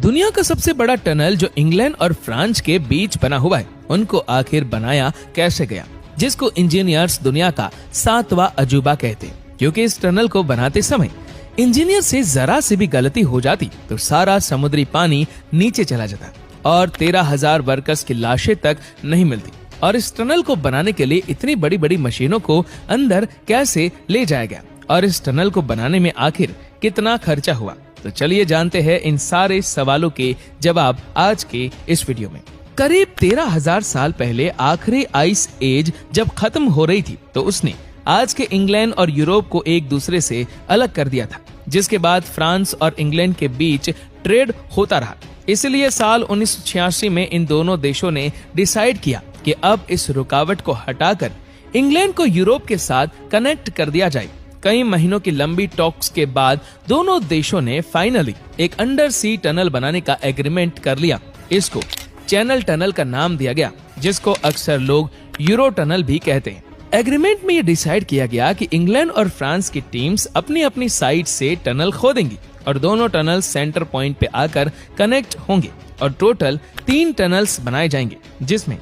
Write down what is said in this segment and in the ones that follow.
दुनिया का सबसे बड़ा टनल जो इंग्लैंड और फ्रांस के बीच बना हुआ है, उनको आखिर बनाया कैसे गया, जिसको इंजीनियर्स दुनिया का 7वां अजूबा कहते हैं। क्योंकि इस टनल को बनाते समय इंजीनियर से जरा सी भी गलती हो जाती तो सारा समुद्री पानी नीचे चला जाता और 13,000 वर्कर्स की लाशें तक नहीं मिलती। और इस टनल को बनाने के लिए इतनी बड़ी बड़ी मशीनों को अंदर कैसे ले जाया गया और इस टनल को बनाने में आखिर कितना खर्चा हुआ, तो चलिए जानते हैं इन सारे सवालों के जवाब आज के इस वीडियो में। करीब 13,000 साल पहले आखिरी आइस एज जब खत्म हो रही थी तो उसने आज के इंग्लैंड और यूरोप को एक दूसरे से अलग कर दिया था, जिसके बाद फ्रांस और इंग्लैंड के बीच ट्रेड होता रहा। इसलिए साल 1986 में इन दोनों देशों ने डिसाइड किया कि अब इस रुकावट को हटाकर इंग्लैंड को यूरोप के साथ कनेक्ट कर दिया जाए। कई महीनों की लंबी टॉक्स के बाद दोनों देशों ने फाइनली एक अंडर सी टनल बनाने का एग्रीमेंट कर लिया। इसको चैनल टनल का नाम दिया गया, जिसको अक्सर लोग यूरो टनल भी कहते हैं। एग्रीमेंट में ये डिसाइड किया गया कि इंग्लैंड और फ्रांस की टीम्स अपनी अपनी साइड से टनल खोदेंगी और दोनों टनल सेंटर पॉइंट पे आकर कनेक्ट होंगे और टोटल 3 टनल्स बनाए जाएंगे, जिसमें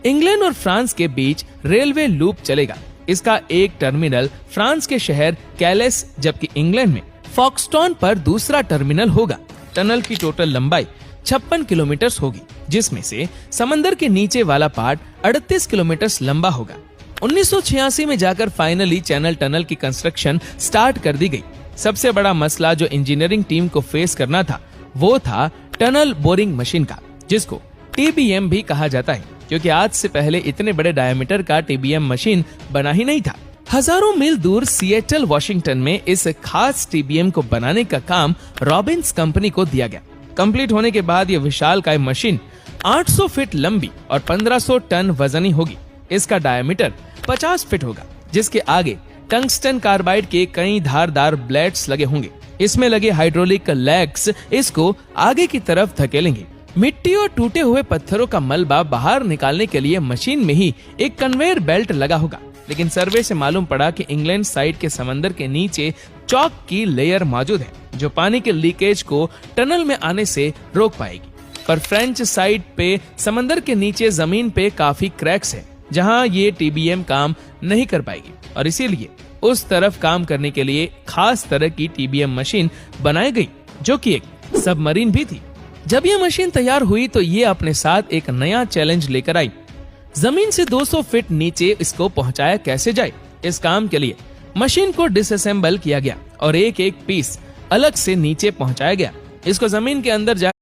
इंग्लैंड और फ्रांस के बीच रेलवे लूप चलेगा। इसका एक टर्मिनल फ्रांस के शहर कैलेस जबकि इंग्लैंड में फॉक्सटॉन पर दूसरा टर्मिनल होगा। टनल की टोटल लंबाई 56 किलोमीटर होगी, जिसमें से समंदर के नीचे वाला पार्ट 38 किलोमीटर लंबा होगा। 1986 में जाकर फाइनली चैनल टनल की कंस्ट्रक्शन स्टार्ट कर दी गई। सबसे बड़ा मसला जो इंजीनियरिंग टीम को फेस करना था वो था टनल बोरिंग मशीन का, जिसको TBM भी कहा जाता है, क्योंकि आज से पहले इतने बड़े डायमीटर का TBM मशीन बना ही नहीं था। हजारों मील दूर सिएटल वाशिंगटन में इस खास TBM को बनाने का काम रॉबिन्स कंपनी को दिया गया। कंप्लीट होने के बाद यह विशालकाय मशीन 800 फीट लंबी और 1500 टन वजनी होगी। इसका डायमीटर 50 फीट होगा, जिसके आगे टंगस्टन कार्बाइड के कई धारदार ब्लेड्स लगे होंगे। इसमें लगे हाइड्रोलिक लेग्स इसको आगे की तरफ धकेलेंगे। मिट्टी और टूटे हुए पत्थरों का मलबा बाहर निकालने के लिए मशीन में ही एक कन्वेयर बेल्ट लगा होगा। लेकिन सर्वे से मालूम पड़ा कि इंग्लैंड साइड के समंदर के नीचे चॉक की लेयर मौजूद है, जो पानी के लीकेज को टनल में आने से रोक पाएगी। पर फ्रेंच साइड पे समंदर के नीचे जमीन पे काफी क्रैक्स है, जहां ये TBM काम नहीं कर पाएगी और इसीलिए उस तरफ काम करने के लिए खास तरह की TBM मशीन बनाई गई, जो कि एक सबमरीन भी थी। जब ये मशीन तैयार हुई तो ये अपने साथ एक नया चैलेंज लेकर आई। जमीन से 200 फीट नीचे इसको पहुंचाया कैसे जाए। इस काम के लिए मशीन को डिसअसेंबल किया गया और एक एक पीस अलग से नीचे पहुंचाया गया। इसको जमीन के अंदर